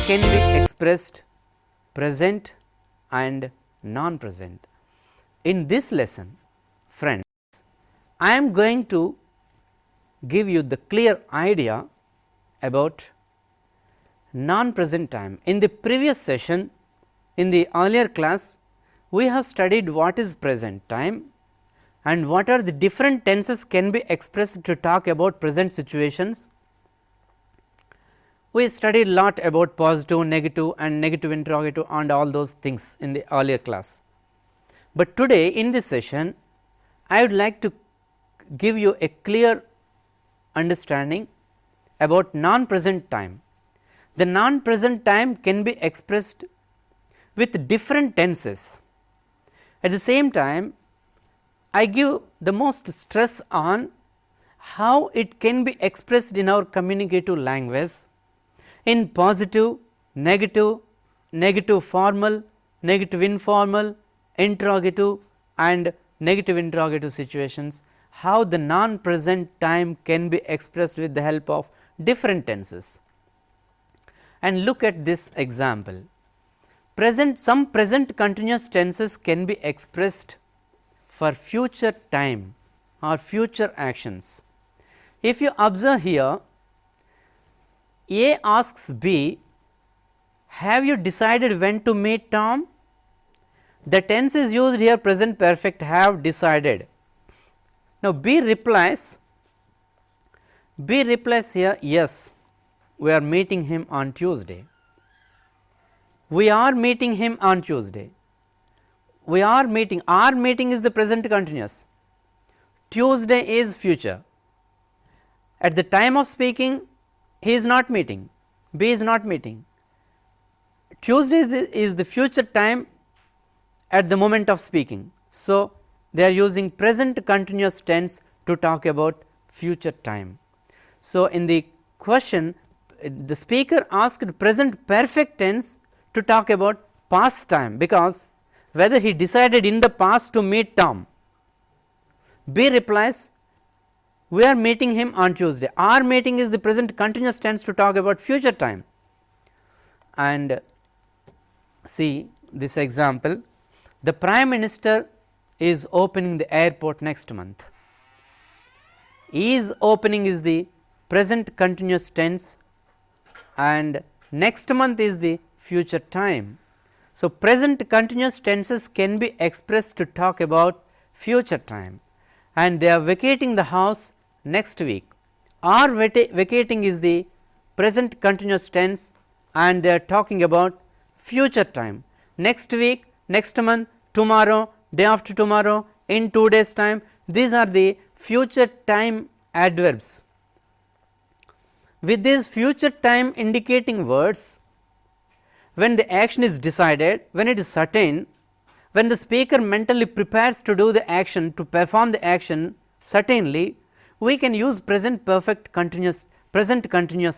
can be expressed present and non-present. In this lesson, friends, I am going to give you the clear idea about non-present time. In the previous session, in the earlier class, we have studied what is present time and what are the different tenses can be expressed to talk about present situations. We studied lot about positive, negative and negative interrogative and all those things in the earlier class. But today in this session, I would like to give you a clear understanding about non-present time. The non-present time can be expressed with different tenses. At the same time, I give the most stress on how it can be expressed in our communicative language in positive, negative, negative formal, negative informal, interrogative and negative interrogative situations, how the non-present time can be expressed with the help of different tenses. And look at this example. Some present continuous tenses can be expressed for future time or future actions. If you observe here, A asks B, have you decided when to meet Tom? The tense is used here present perfect, have decided. Now, B replies here, yes, we are meeting him on Tuesday. We are meeting him on Tuesday. We are meeting, our meeting is the present continuous, Tuesday is future. At the time of speaking, he is not meeting, B is not meeting. Tuesday is the future time at the moment of speaking. So, they are using present continuous tense to talk about future time. So, in the question, the speaker asked present perfect tense to talk about past time, because whether he decided in the past to meet Tom. B replies, we are meeting him on Tuesday. Our meeting is the present continuous tense to talk about future time. And see this example, the Prime Minister is opening the airport next month. Is opening is the present continuous tense and next month is the future time. So, present continuous tenses can be expressed to talk about future time, and they are vacating the house next week. Are vacating is the present continuous tense and they are talking about future time. Next week, next month, tomorrow, day after tomorrow, in 2 days time, these are the future time adverbs. With these future time indicating words, when the action is decided, when it is certain, when the speaker mentally prepares to do the action, to perform the action certainly, we can use present continuous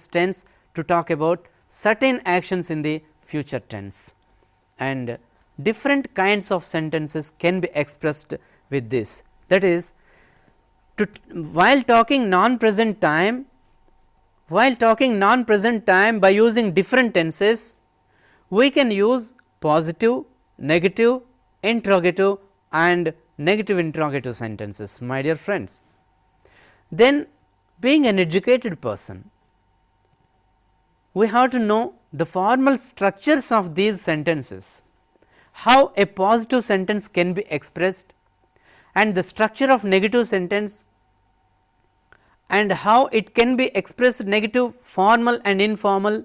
tense to talk about certain actions in the future tense, and different kinds of sentences can be expressed with this. That is, while talking non-present time by using different tenses, we can use positive, negative, interrogative and negative interrogative sentences, my dear friends. Then, being an educated person, we have to know the formal structures of these sentences, how a positive sentence can be expressed and the structure of negative sentence and how it can be expressed negative, formal and informal,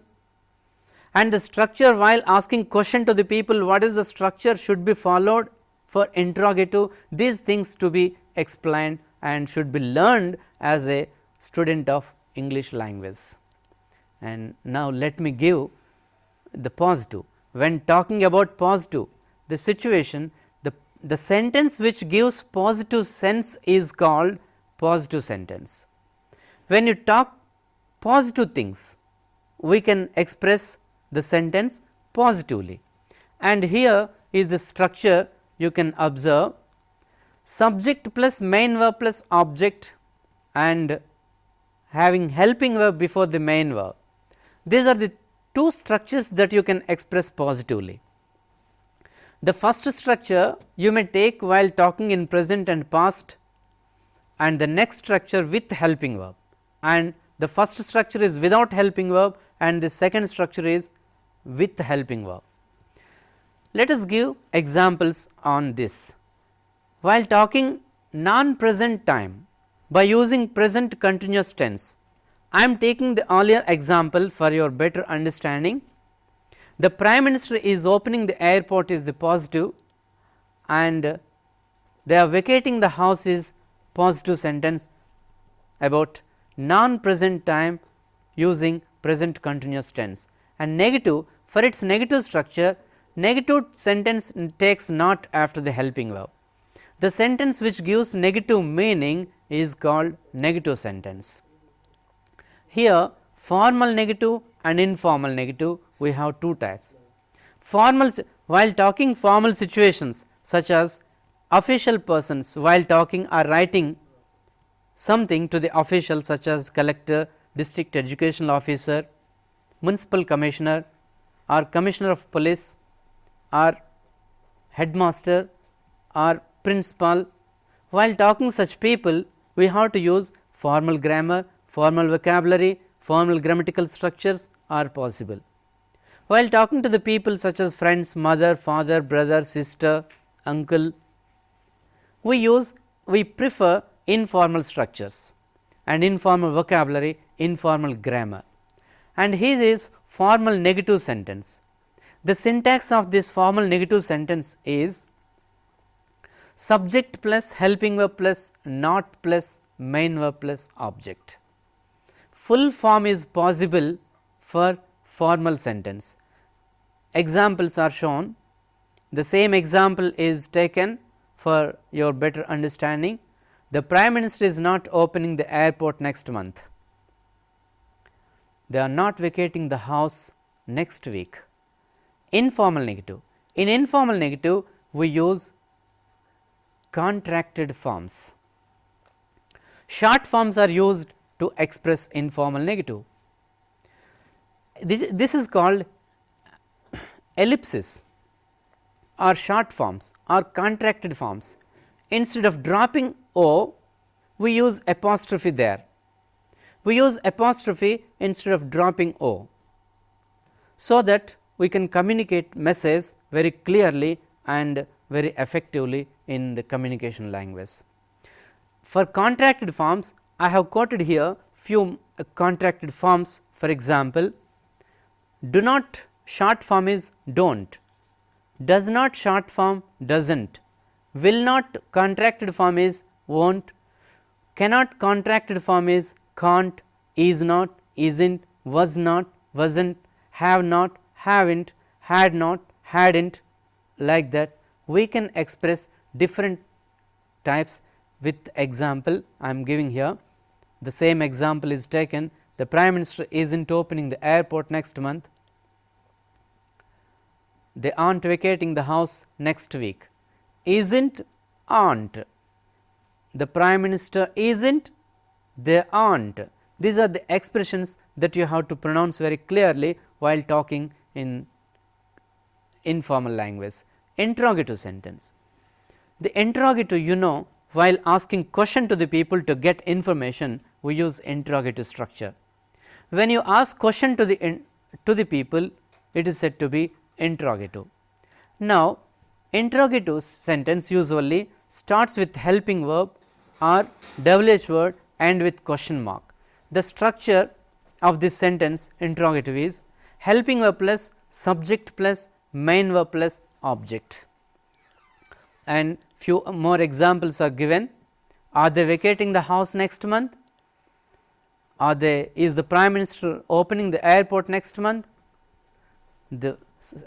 and the structure while asking question to the people, what is the structure should be followed for interrogative, these things to be explained and should be learned as a student of English language. And now, let me give the positive. When talking about positive, the situation, the sentence which gives positive sense is called positive sentence. When you talk positive things, we can express the sentence positively, and here is the structure you can observe: subject plus main verb plus object and having helping verb before the main verb. These are the two structures that you can express positively. The first structure you may take while talking in present and past, and the next structure with helping verb, and the first structure is without helping verb and the second structure is with helping verb. Let us give examples on this. While talking non-present time by using present continuous tense, I am taking the earlier example for your better understanding. The Prime Minister is opening the airport is the positive, and they are vacating the house is positive sentence about non-present time using present continuous tense, and negative for its negative structure, negative sentence takes not after the helping verb. The sentence which gives negative meaning is called negative sentence. Here formal negative and informal negative, we have two types. Formal, while talking formal situations such as official persons while talking or writing something to the official such as collector, district educational officer, municipal commissioner or commissioner of police or headmaster or principal. While talking such people, we have to use formal grammar, formal vocabulary, formal grammatical structures are possible. While talking to the people such as friends, mother, father, brother, sister, uncle, we prefer informal structures and informal vocabulary, informal grammar, and here is formal negative sentence. The syntax of this formal negative sentence is subject plus helping verb plus not plus main verb plus object. Full form is possible for formal sentence. Examples are shown. The same example is taken for your better understanding. The Prime Minister is not opening the airport next month. They are not vacating the house next week. Informal negative. In informal negative, we use contracted forms. Short forms are used to express informal negative. This is called ellipsis or short forms or contracted forms. Instead of dropping O, we use apostrophe there. We use apostrophe instead of dropping O, so that we can communicate message very clearly and very effectively in the communication language. For contracted forms, I have quoted here few contracted forms. For example, do not short form is don't, does not short form doesn't, will not contracted form is won't, cannot contracted form is can't, is not, isn't, was not, wasn't, have not, haven't, had not, hadn't. Like that we can express different types with example I am giving here. The same example is taken. The Prime Minister isn't opening the airport next month. They aren't vacating the house next week. Isn't, aren't. The Prime Minister isn't, they aren't. These are the expressions that you have to pronounce very clearly while talking in informal language. Interrogative sentence. The interrogative, you know, while asking question to the people to get information, we use interrogative structure. When you ask question to the people, it is said to be interrogative. Now, interrogative sentence usually starts with helping verb or WH word and with question mark. The structure of this sentence interrogative is helping verb plus subject plus main verb plus object, and few more examples are given. Are they vacating the house next month? Is the Prime Minister opening the airport next month? The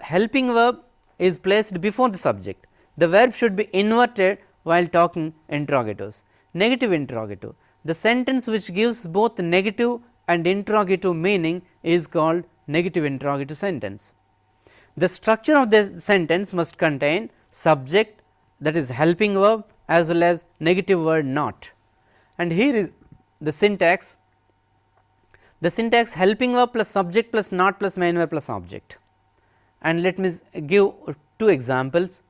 helping verb is placed before the subject. The verb should be inverted while talking interrogatives. Negative interrogative. The sentence which gives both negative and interrogative meaning is called negative interrogative sentence. The structure of the sentence must contain subject, that is helping verb, as well as negative word not. And here is the syntax. the syntax helping verb plus subject plus not plus main verb plus object. And let me give two examples.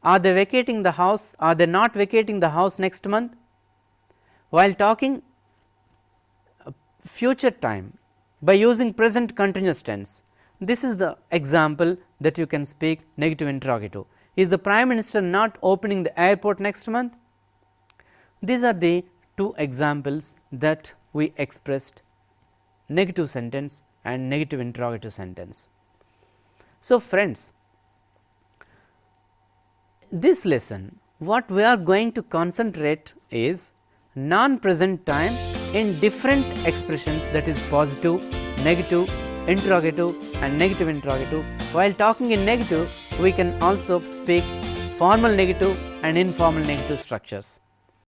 Are they vacating the house? Are they not vacating the house next month? While talking future time by using present continuous tense, this is the example that you can speak negative interrogative. Is the Prime Minister not opening the airport next month? These are the two examples that we expressed negative sentence and negative interrogative sentence. So, friends, this lesson what we are going to concentrate is non-present time in different expressions, that is positive, negative, interrogative and negative interrogative. While talking in negative, we can also speak formal negative and informal negative structures.